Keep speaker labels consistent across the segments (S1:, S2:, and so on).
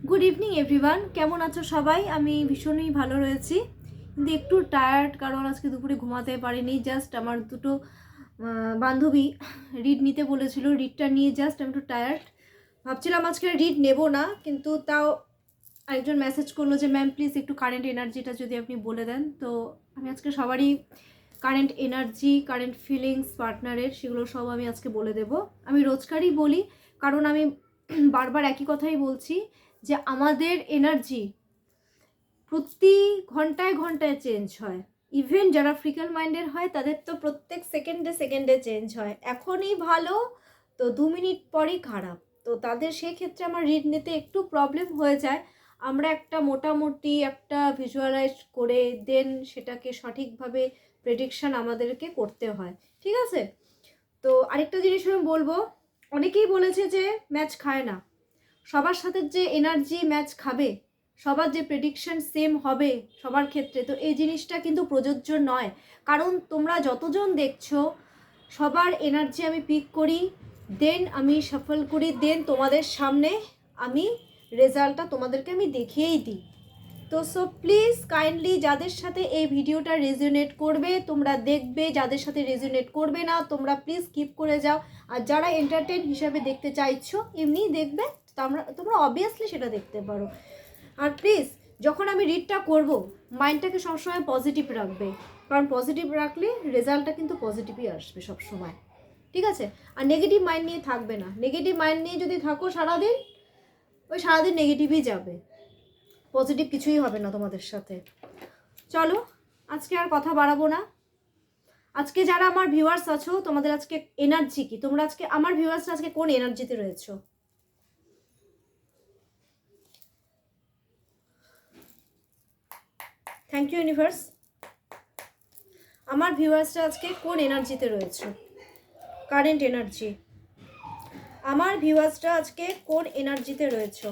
S1: Good evening everyone, কেমন আছো সবাই? আমি ভীষণই ভালো রয়েছি, কিন্তু একটু টায়ার্ড, কারণ আজকে দুপুরে ঘুমাতে পারিনি। জাস্ট আমার দুটো বান্ধবী রিড নিতে বলেছিল, রিডটা নিয়ে জাস্ট আমি একটু টায়ার্ড। ভাবছিলাম আজকে রিড নেব না, কিন্তু তাও আরেকজন মেসেজ করলো যে ম্যাম প্লিজ একটু কারেন্ট এনার্জিটা যদি আপনি বলে দেন। তো আমি আজকে সবারই কারেন্ট এনার্জি, কারেন্ট ফিলিংস পার্টনারের, সেগুলো সব আমি আজকে বলে দেব। আমি রোজকারই বলি, কারণ আমি বারবার একই কথাই বলছি যে আমাদের এনার্জি প্রতি ঘন্টায় ঘন্টায় চেঞ্জ হয়। ইভেন যারা ফ্রিকাল মাইন্ডের হয় তাদের তো প্রত্যেক সেকেন্ডে সেকেন্ডে চেঞ্জ হয়। এখনই ভালো তো 2 মিনিট পরেই খারাপ। তো তাদের সেক্ষেত্রে আমার রিড নিতে একটু প্রবলেম হয়ে যায়। আমরা একটা মোটামুটি একটা ভিজুয়ালাইজ করে দেন সেটাকে সঠিকভাবে প্রেডিকশান আমাদেরকে করতে হয়, ঠিক আছে? তো আরেকটা জিনিস আমি বলবো, অনেকেই বলেছে যে ম্যাচ খায় না, সবার সাথে যে এনার্জি ম্যাচ খাবে, সবার যে প্রেডিকশন সেম হবে সবার ক্ষেত্রে, তো এই জিনিসটা কিন্তু প্রযোজ্য নয়। কারণ তোমরা যতজন দেখছো সবার এনার্জি আমি পিক করি, দেন আমি সফল করি, দেন তোমাদের সামনে আমি রেজাল্টটা তোমাদেরকে আমি দেখিয়েই দিই। তো সো প্লিজ কাইন্ডলি যাদের সাথে এই ভিডিওটা রেজোনেট করবে তোমরা দেখবে, যাদের সাথে রেজোনেট করবে না তোমরা প্লিজ স্কিপ করে যাও। আর যারা এন্টারটেন হিসাবে দেখতে চাইছো এমনিই দেখবে, তোমরা অবভিয়াসলি সেটা দেখতে পারো। আর প্লিজ যখন আমি রিডটা করব মাইন্ডটাকে সবসময় পজিটিভ রাখবে, কারণ পজিটিভ রাখলে রেজাল্টটা কিন্তু পজিটিভই আসবে সবসময়, ঠিক আছে? আর নেগেটিভ মাইন্ড নিয়ে থাকবে না। নেগেটিভ মাইন্ড নিয়ে যদি থাকো সারাদিন, ওই সারাদিন নেগেটিভই যাবে, পজিটিভ কিছুই হবে না তোমাদের সাথে। চলো আজকে আর কথা বাড়াবো না। আজকে যারা আমার ভিউয়ার্স আছো তোমাদের আজকে এনার্জি কি, তোমরা আজকে আমার ভিউয়ার্স আজকে কোন এনার্জিতে রয়েছো? Thank you universe. আমার ভিউয়ার্সরা আজকে কোন এনার্জিতে রয়েছে? Current energy. আমার ভিউয়ার্সরা আজকে কোন এনার্জিতে রয়েছে?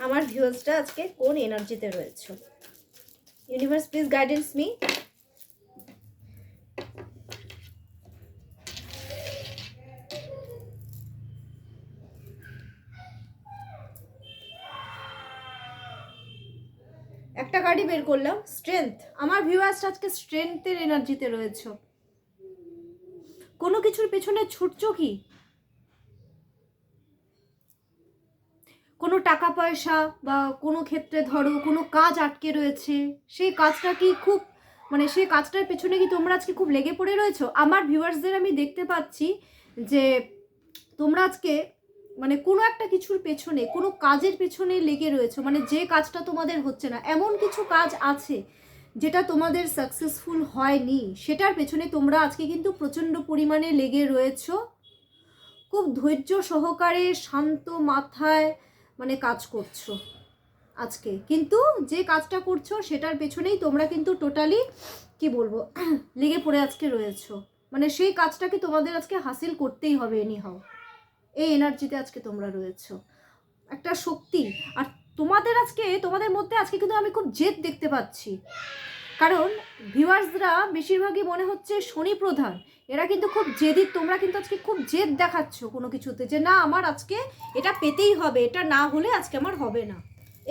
S1: আমার ভিউয়ার্সরা আজকে কোন এনার্জিতে রয়েছে? Universe please guidance me. একটা কার্ডই বের করলাম, স্ট্রেংথ। আমার ভিউয়ার্সরা আজকে স্ট্রেংথের এনার্জিতে রয়েছে। কোনো কিছুর পেছনে ছুটছো কি? কোনো টাকা পয়সা বা কোনো ক্ষেত্রে ধরো কোনো কাজ আটকে রয়েছে, সেই কাজটা কি খুব সেই কাজটার পেছনে কি তোমরা আজকে খুব লেগে পড়ে রয়েছো? আমার ভিউয়ার্সদের আমি দেখতে পাচ্ছি যে তোমরা আজকে কোনো একটা কিছুর পেছনে, কোনো কাজের পেছনে লেগে রয়েছো, যে কাজটা তোমাদের হচ্ছে না, এমন কিছু কাজ আছে যেটা তোমাদের সাকসেসফুল হয়নি, সেটার পেছনে তোমরা আজকে কিন্তু প্রচণ্ড পরিমাণে লেগে রয়েছো। খুব ধৈর্য সহকারে শান্ত মাথায় কাজ করছো আজকে, কিন্তু যে কাজটা করছো সেটার পেছনেই তোমরা কিন্তু টোটালি কি বলবো লেগে পড়ে আজকে রয়েছো। সেই কাজটাকে তোমাদের আজকে হাসিল করতেই হবে এনিহাও। এই এনার্জিতে আজকে তোমরা রয়েছো, একটা শক্তি। আর তোমাদের মধ্যে আজকে কিন্তু আমি খুব জেদ দেখতে পাচ্ছি, কারণ ভিউয়ার্সরা বেশিরভাগই মনে হচ্ছে শনি প্রধান, এরা কিন্তু খুব জেদি। তোমরা কিন্তু আজকে খুব জেদ দেখাচ্ছ কোনো কিছুতে, যে না আমার আজকে এটা পেতেই হবে, এটা না হলে আজকে আমার হবে না।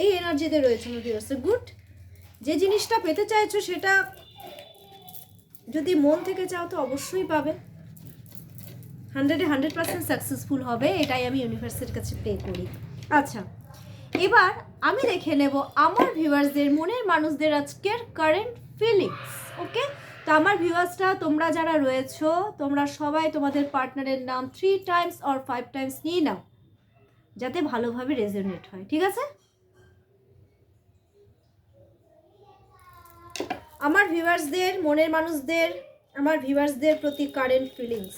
S1: এই এনার্জিতে রয়েছে আমার ভিউয়ার্স। গুড। যে জিনিসটা পেতে চাইছো সেটা যদি মন থেকে চাও তো অবশ্যই পাবে, 100% সাকসেসফুল হবে, এটাই আমি ইউনিভার্সের কাছে প্রে করি। আচ্ছা, এবার আমি দেখে নেব আমার ভিউয়ার্সদের, মনের মানুষদের আজকের কারেন্ট ফিলিংস। ওকে, তো আমার ভিউয়ার্সরা তোমরা যারা রয়েছো তোমরা সবাই তোমাদের পার্টনারের নাম 3 টাইমস অর 5 টাইমস নিয়ে নাও, যাতে ভালোভাবে রেজোনেট হয়, ঠিক আছে? আমার ভিউয়ার্সদের, মনের মানুষদের, আমার ভিউয়ার্সদের প্রতি কারেন্ট ফিলিংস।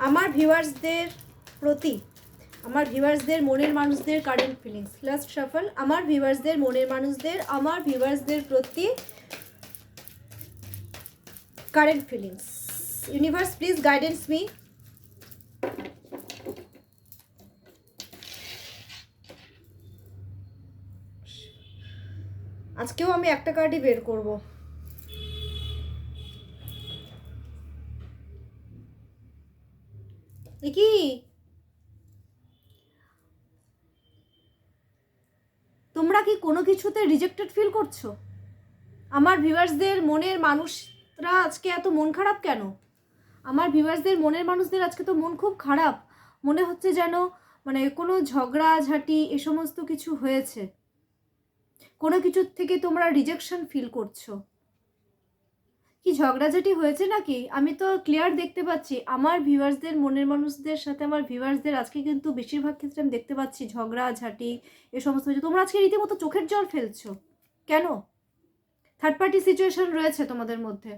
S1: আমার ভিউয়ার্সদের প্রতি, আমার ভিউয়ার্সদের মনের মানুষদের কারেন্ট ফিলিংস। Last shuffle. আমার ভিউয়ার্সদের মনের মানুষদের, আমার ভিউয়ার্সদের প্রতি current feelings. Universe please guidance me. আজকেও আমি একটা কার্ডই বের করব। কি তোমরা কি কোনো কিছুতে রিজেক্টেড ফিল করছো? আমার ভিউয়ার্সদের মনের মানুষরা আজকে এত মন খারাপ কেন? আমার ভিউয়ার্সদের মনের মানুষদের আজকে তো মন খুব খারাপ, মনে হচ্ছে যেন মানে কোনো ঝগড়াঝাটি এ সমস্ত কিছু হয়েছে, কোনো কিছুর থেকে তোমরা রিজেকশন ফিল করছো। কি ঝগড়াঝাটি হয়েছে নাকি? আমি তো ক্লিয়ার দেখতে পাচ্ছি আমার ভিউয়ার্সদের মনের মানুষদের সাথে আমার ভিউয়ার্সদের আজকে কিন্তু বেশিরভাগ ক্ষেত্রে আমি দেখতে পাচ্ছি ঝগড়াঝাটি এ সমস্ত কিছু। তোমরা আজকে রীতিমতো চোখের জল ফেলছো কেন? থার্ড পার্টি সিচুয়েশন রয়েছে তোমাদের মধ্যে।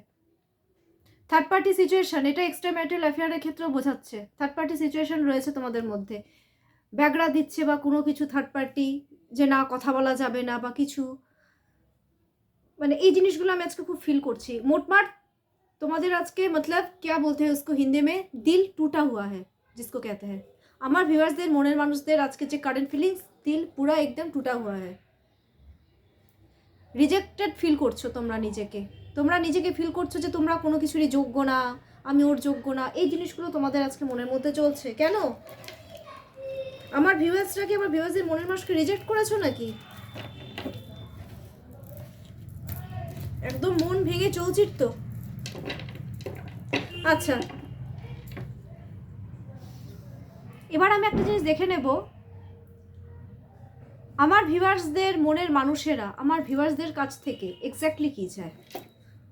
S1: থার্ড পার্টি সিচুয়েশন, এটা এক্সট্রা ম্যারিটাল অ্যাফেয়ারের ক্ষেত্রেও বোঝাচ্ছে। থার্ড পার্টি সিচুয়েশন রয়েছে তোমাদের মধ্যে, ব্যাগড়া দিচ্ছে বা কোনো কিছু থার্ড পার্টি, যে না কথা বলা যাবে না বা কিছু, মানে এই জিনিসগুলো আমি আজকে খুব ফিল করছি। মোটমাট তোমাদের আজকে মতলব क्या बोलते हैं उसको हिंदी में, दिल टूटा हुआ है जिसको कहते हैं। আমার ভিউয়ার্সদের মনের মানুষদের আজকে যে কারেন্ট ফিলিংস, দিল পুরা একদম টুটা হুয়া है। রিজেক্টেড ফিল করছো তোমরা নিজেকে, তোমরা নিজেকে ফিল করছো যে তোমরা কোনো কিছুরই যোগ্য না, আমি ওর যোগ্য না, এই জিনিসগুলো তোমাদের আজকে মনের মধ্যে চলছে কেন? আমার ভিউয়ার্সরা কি আমার ভিউয়ার্সদের মনের মানুষকে রিজেক্ট করেছো নাকি? একদম মন ভেঙে চৌচির তো। আচ্ছা, এবার আমি একটা জিনিস দেখে নেব, আমার ভিউয়ার্সদের মনের মানুষেরা আমার ভিউয়ার্সদের কাছ থেকে এক্স্যাক্টলি কী চায়।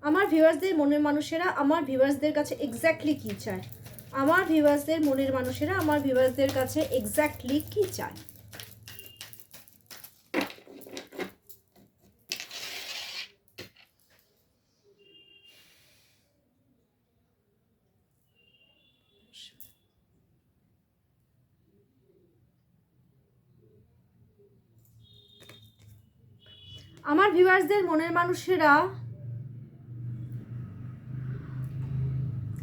S1: আমার ভিউয়ার্সদের মনের মানুষেরা আমার ভিউয়ার্সদের কাছে এক্স্যাক্টলি কী চায়। আমার ভিউয়ার্সদের মনের মানুষেরা আমার ভিউয়ার্সদের কাছে এক্স্যাক্টলি কী চায়। আমার ভিউয়ার্সদের মনের মানুষেরা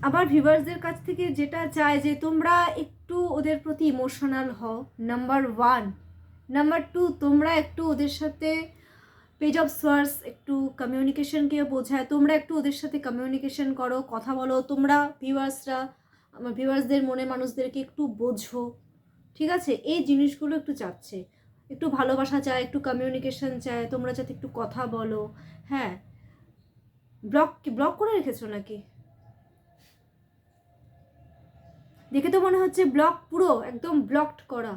S1: আমার ভিউয়ার্সদের কাছ থেকে যেটা চায় যে তোমরা একটু ওদের প্রতি ইমোশনাল হও, নাম্বার 1। নাম্বার 2, তোমরা একটু ওদের সাথে পেজ অফ সোয়ার্স একটু কমিউনিকেশনকে বোঝায়, তোমরা একটু ওদের সাথে কমিউনিকেশন করো, কথা বলো, তোমরা ভিউয়ার্সরা আমার ভিউয়ার্সদের মনে মানুষদেরকে একটু বোঝো, ঠিক আছে? এই জিনিসগুলো একটু চাচ্ছে, একটু ভালোবাসা চায়, একটু কমিউনিকেশন চায়, তোমরা যাতে একটু কথা বলো। হ্যাঁ, ব্লক করে রেখেছো নাকি? দেখে তো মনে হচ্ছে ব্লক, পুরো একদম ব্লকড করা।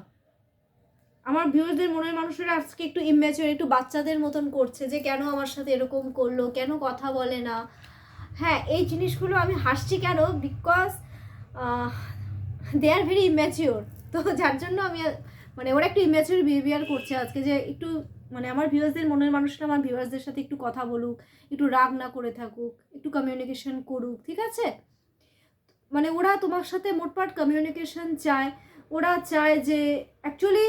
S1: আমার ভিউয়ারদের মনের মানুষেরা আজকে একটু ইম্যাচিওর, একটু বাচ্চাদের মতন করছে যে কেন আমার সাথে এরকম করলো, কেন কথা বলে না। হ্যাঁ, এই জিনিসগুলো আমি হাসছি কেন, because they are very immature. তো যার জন্য আমি মানে ওরা একটু ইম্যাচিওর বিহেভিয়ার করছে আজকে, যে একটু মানে আমার ভিউয়ার্সদের মনের মানুষরা আমার ভিউয়ার্সদের সাথে একটু কথা বলুক, একটু রাগ না করে থাকুক, একটু কমিউনিকেশন করুক, ঠিক আছে? মানে ওরা তোমার সাথে মোটমাট কমিউনিকেশন চায়। ওরা চায় যে অ্যাকচুয়ালি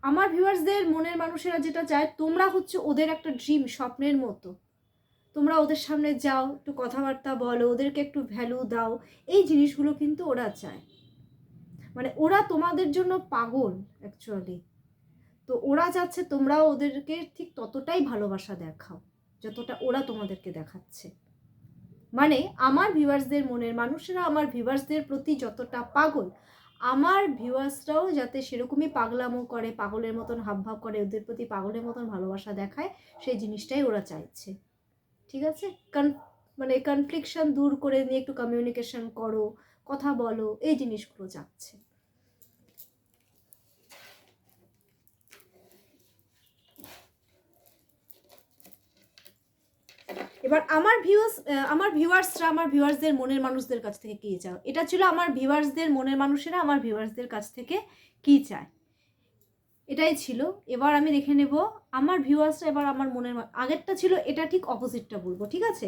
S1: আমার ভিউয়ার্সদের মনের মানুষেরা যেটা চায়, তোমরা হচ্ছে ওদের একটা ড্রিম, স্বপ্নের মতো। তোমরা ওদের সামনে যাও, একটু কথাবার্তা বলো, ওদেরকে একটু ভ্যালু দাও, এই জিনিসগুলো কিন্তু ওরা চায়। মানে ওরা তোমাদের জন্য পাগল অ্যাকচুয়ালি। তো ওরা চাচ্ছে তোমরাও ওদেরকে ঠিক ততটাই ভালোবাসা দেখাও যতটা ওরা তোমাদেরকে দেখাচ্ছে। মানে আমার ভিউয়ার্সদের মনের মানুষেরা আমার ভিউয়ার্সদের প্রতি যতটা পাগল, আমার ভিউয়ার্সরাও যাতে সেরকমই পাগলামো করে, পাগলের মতন হাবভাব করে, ওদের প্রতি পাগলের মতন ভালোবাসা দেখায়, সেই জিনিসটাই ওরা চাইছে, ঠিক আছে? মানে কনফ্লিকশন দূর করে নিয়ে একটু কমিউনিকেশন করো, কথা বলো, এই জিনিসগুলো চাচ্ছে। এবার আমার ভিউয়ার্সরা আমার ভিউয়ার্সদের মনের মানুষদের কাছ থেকে কী চাও, এটা ছিল আমার ভিউয়ার্সদের মনের মানুষেরা আমার ভিউয়ার্সদের কাছ থেকে কী চায়, এটাই ছিল। এবার আমি দেখে নেব আমার ভিউয়ার্সরা এবার আমার মনের, আগেরটা ছিল এটা ঠিক অপোজিটটা বলবো, ঠিক আছে?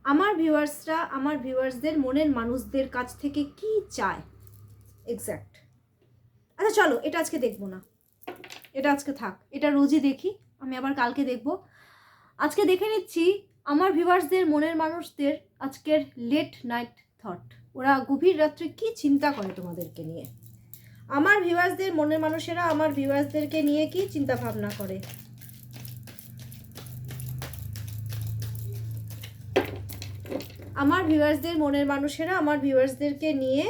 S1: আমার ভিউয়ার্সরা আমার ভিউয়ার্সদের মনের মানুষদের কাছ থেকে কী চায় এক্স্যাক্ট। আচ্ছা চলো, এটা আজকে দেখবো না, এটা আজকে থাক, এটা রোজই দেখি, আমি আবার কালকে দেখব। আজকে দেখে নিচ্ছি আমার ভিউয়ার্সদের মনের মানুষদের আজকের লেট নাইট থট, ওরা গভীর রাত্রে কি চিন্তা করে তোমাদেরকে নিয়ে। আমার ভিউয়ার্সদের মনের মানুষেরা আমার ভিউয়ার্সদেরকে নিয়ে কি চিন্তা ভাবনা করে। আমার ভিউয়ার্সদের মনের মানুষেরা আমার ভিউয়ার্সদেরকে নিয়ে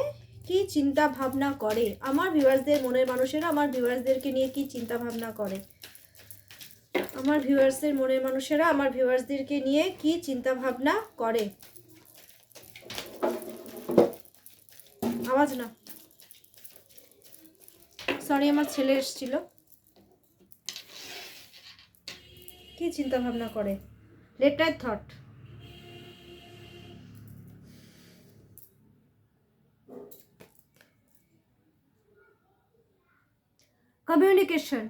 S1: কি চিন্তা ভাবনা করে, আমার ভিউয়ার্সদের মনের মানুষেরা আমার ভিউয়ার্সদেরকে নিয়ে কি চিন্তা ভাবনা করে, আমার ভিউয়ার্সদের মনের মানুষেরা আমার ভিউয়ার্সদেরকে নিয়ে কি চিন্তা ভাবনা করে। আওয়াজ না, সরি আমার ছেলে এসেছিল। কি চিন্তা ভাবনা করে, লেট রাইট থট। কমিউনিকেশন,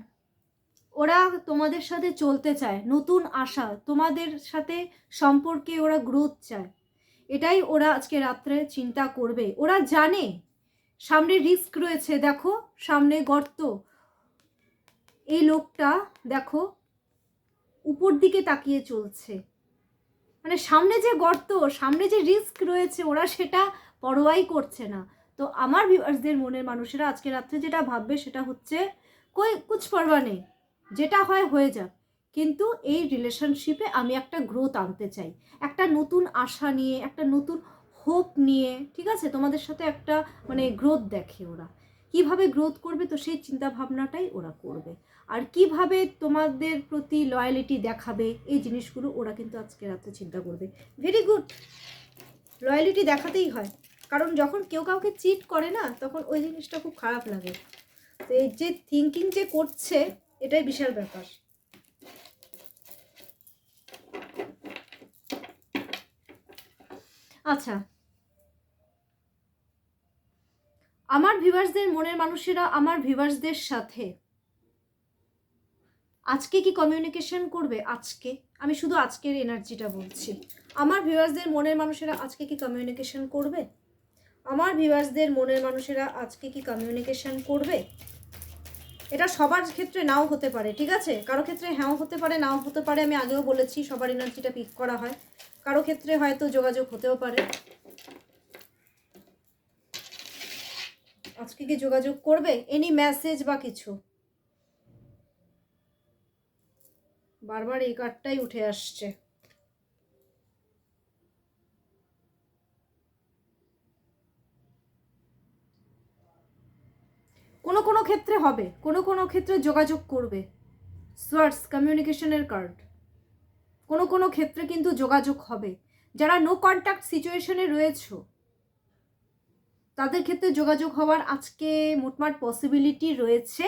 S1: ওরা তোমাদের সাথে চলতে চায়, নতুন আশা, তোমাদের সাথে সম্পর্কে ওরা গ্রোথ চায়, এটাই ওরা আজকে রাত্রে চিন্তা করবে। ওরা জানে সামনে রিস্ক রয়েছে, দেখো সামনে গর্ত, এই লোকটা দেখো উপর দিকে তাকিয়ে চলছে, মানে সামনে যে গর্ত, সামনে যে রিস্ক রয়েছে ওরা সেটা পরোয়াই করছে না। তো আমার ভিউয়ার্সদের মনের মানুষেরা আজকে রাত্রে যেটা ভাববে সেটা হচ্ছে কই কুছ পরোয়া নেই, যেটা হয় হয়ে যাক, কিন্তু এই রিলেশনশিপে আমি একটা গ্রোথ আনতে চাই, একটা নতুন আশা নিয়ে, একটা নতুন হোপ নিয়ে, ঠিক আছে, তোমাদের সাথে একটা মানে গ্রোথ দেখে ওরা। কিভাবে গ্রোথ করবে তো সেই চিন্তা ভাবনাটাই ওরা করবে, আর কিভাবে তোমাদের প্রতি লয়ালিটি দেখাবে এই জিনিসগুলো ওরা কিন্তু আজকে রাতে চিন্তা করবে। ভেরি গুড, লয়ালিটি দেখাতেই হয়, কারণ যখন কেউ কাউকে চিট করে না তখন ওই জিনিসটা খুব খারাপ লাগে। তো এই যে থিঙ্কিং যে করছে এটাই বিশাল ব্যাপার। আচ্ছা, আমার ভিউয়ার্সদের মনের মানুষেরা আমার ভিউয়ার্সদের সাথে আজকে কি কমিউনিকেশন করবে? আজকে আমি শুধু আজকের এনার্জিটা বলছি। আমার ভিউয়ার্সদের মনের মানুষেরা আজকে কি কমিউনিকেশন করবে? আমার ভিউয়ার্সদের মনের মানুষেরা আজকে কি কমিউনিকেশন করবে? এটা সবার ক্ষেত্রে নাও হতে পারে, ঠিক আছে, কারো ক্ষেত্রে হ্যাঁও হতে পারে, নাও হতে পারে, আমি আগেও বলেছি সবার এনার্জিটা পিক করা হয়, কারো ক্ষেত্রে হয়তো যোগাযোগ হতেও পারে। আজকে কি যোগাযোগ করবে? এনি মেসেজ বা কিছু? বারবার এই কার্ডটাই উঠে আসছে। কোনো কোনো ক্ষেত্রে হবে, কোনো কোনো ক্ষেত্রে যোগাযোগ করবে। সোয়ার্ডস কমিউনিকেশনের কার্ড, কোনো কোনো ক্ষেত্রে কিন্তু যোগাযোগ হবে। যারা নো কন্ট্যাক্ট সিচুয়েশনে রয়েছো তাদের ক্ষেত্রে যোগাযোগ হওয়ার আজকে মোটমাট পসিবিলিটি রয়েছে।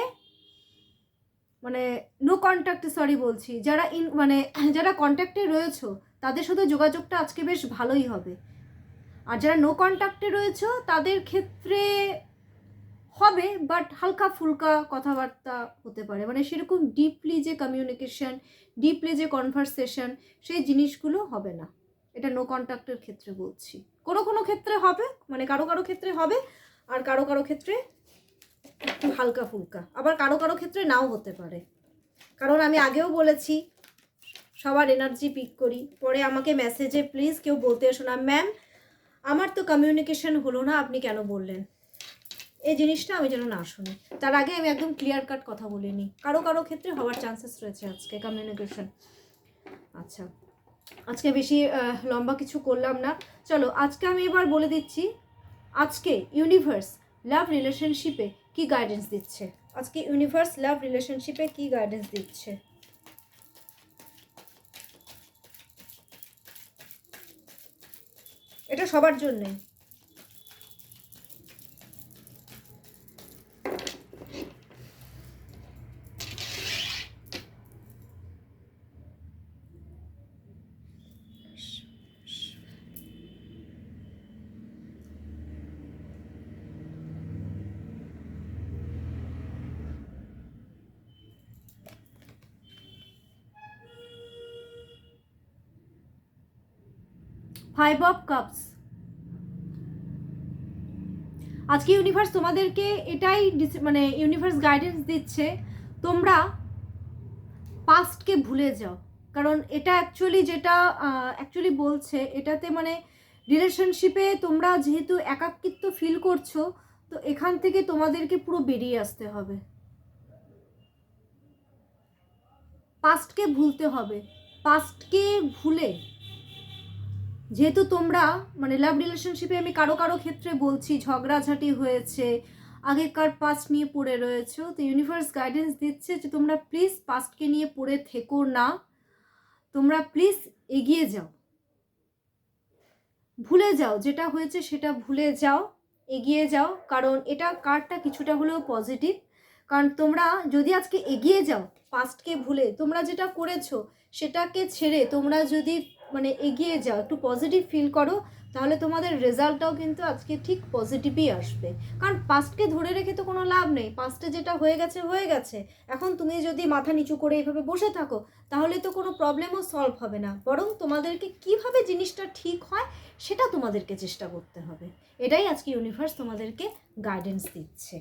S1: মানে নো কন্ট্যাক্টে, সরি বলছি, যারা মানে যারা কন্ট্যাক্টে রয়েছো তাদের সাথে যোগাযোগটা আজকে বেশ ভালোই হবে। আর যারা নো কন্ট্যাক্টে রয়েছো তাদের ক্ষেত্রে হবে, বাট হালকা ফুলকা কথাবার্তা হতে পারে, মানে সেরকম ডিপলি যে কমিউনিকেশন, ডিপলি যে কনভারসেশন, সেই জিনিসগুলো হবে না। এটা নো কন্ট্যাক্টের ক্ষেত্রে বলছি। কোনো কোনো ক্ষেত্রে হবে, মানে কারো কারো ক্ষেত্রে হবে, আর কারো কারো ক্ষেত্রে একটু হালকা ফুলকা, আবার কারো কারো ক্ষেত্রে নাও হতে পারে। কারণ আমি আগেও বলেছি সবার এনার্জি পিক করি, পরে আমাকে মেসেজে প্লিজ কেউ বলতে এসো না ম্যাম আমার তো কমিউনিকেশন হলো না, আপনি কেন বললেন, এই জিনিসটা আমি যেন না শুনি। তার আগে আমি একদম ক্লিয়ার কাট কথা বলিনি, কারো কারো ক্ষেত্রে হওয়ার চান্সেস রয়েছে আজকে কমিউনিকেশন। আচ্ছা, আজকে বেশি লম্বা কিছু করলাম না, চলো আজকে আমি এবার বলে দিচ্ছি আজকে ইউনিভার্স লাভ রিলেশনশিপে কি গাইডেন্স দিচ্ছে। আজকে ইউনিভার্স লাভ রিলেশনশিপে কি গাইডেন্স দিচ্ছে। এটা সবার জন্যে। ফাইভ অফ কাপস, আজকে ইউনিভার্স তোমাদেরকে এটাই মানে ইউনিভার্স গাইডেন্স দিচ্ছে তোমরা পাস্টকে ভুলে যাও। কারণ এটা অ্যাকচুয়ালি যেটা অ্যাকচুয়ালি বলছে এটাতে মানে রিলেশনশিপে তোমরা যেহেতু একাকিত্ব ফিল করছো, তো এখান থেকে তোমাদেরকে পুরো বেরিয়ে আসতে হবে, পাস্টকে ভুলতে হবে। পাস্টকে ভুলে যেহেতু তোমরা মানে লাভ রিলেশনশিপে আমি কারো কারো ক্ষেত্রে বলছি ঝগড়াঝাটি হয়েছে, আগেকার পাস্ট নিয়ে পড়ে রয়েছে, তো ইউনিভার্স গাইডেন্স দিচ্ছে যে তোমরা প্লিজ পাস্টকে নিয়ে পড়ে থেকো না, তোমরা প্লিজ এগিয়ে যাও, ভুলে যাও যেটা হয়েছে সেটা ভুলে যাও, এগিয়ে যাও। কারণ এটা কার্ডটা কিছুটা হলেও পজিটিভ, কারণ তোমরা যদি আজকে এগিয়ে যাও পাস্টকে ভুলে, তোমরা যেটা করেছো সেটাকে ছেড়ে তোমরা যদি মানে এগিয়ে যাও, একটু পজিটিভ ফিল করো, তাহলে তোমাদের রেজাল্টটাও কিন্তু আজকে ঠিক পজিটিভই আসবে। কারণ পাস্টকে ধরে রেখে তো কোনো লাভ নেই, পাস্টে যেটা হয়ে গেছে হয়ে গেছে। এখন তুমি যদি মাথা নিচু করে এইভাবে বসে থাকো তাহলে তো কোনো প্রবলেমও সলভ হবে না, বরং তোমাদেরকে কিভাবে জিনিসটা ঠিক হয় সেটা তোমাদেরকে চেষ্টা করতে হবে। এটাই আজকে ইউনিভার্স তোমাদেরকে গাইডেন্স দিচ্ছে।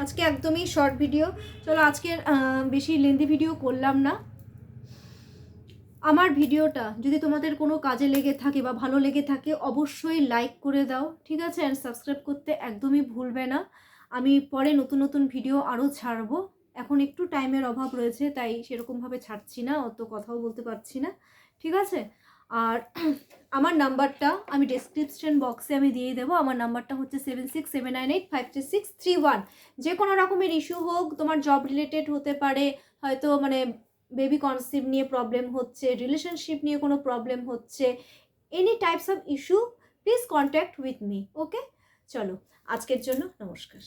S1: আজকে একদমই শর্ট ভিডিও, চলো আজকের বেশি লেন্দি ভিডিও করলাম না। আমার ভিডিওটা যদি তোমাদের কোনো কাজে লেগে থাকে বা ভালো লেগে থাকে অবশ্যই লাইক করে দাও, ঠিক আছে? অ্যান্ড সাবস্ক্রাইব করতে একদমই ভুলবে না। আমি পরে নতুন নতুন ভিডিও আরও ছাড়বো, এখন একটু টাইমের অভাব রয়েছে তাই সেরকমভাবে ছাড়ছি না, অত কথাও বলতে পারছি না, ঠিক আছে? আর আমার নাম্বারটা আমি ডেসক্রিপশন বক্সে আমি দিয়ে দেবো। আমার নাম্বারটা হচ্ছে 7679853631। যে কোনো রকমের ইস্যু হোক, তোমার জব রিলেটেড হতে পারে, হয়তো মানে বেবি কনসিভ নিয়ে প্রবলেম হচ্ছে, রিলেশনশিপ নিয়ে কোনো প্রবলেম হচ্ছে, any types of issue, please contact with me. Okay, চলো আজকের জন্য নমস্কার।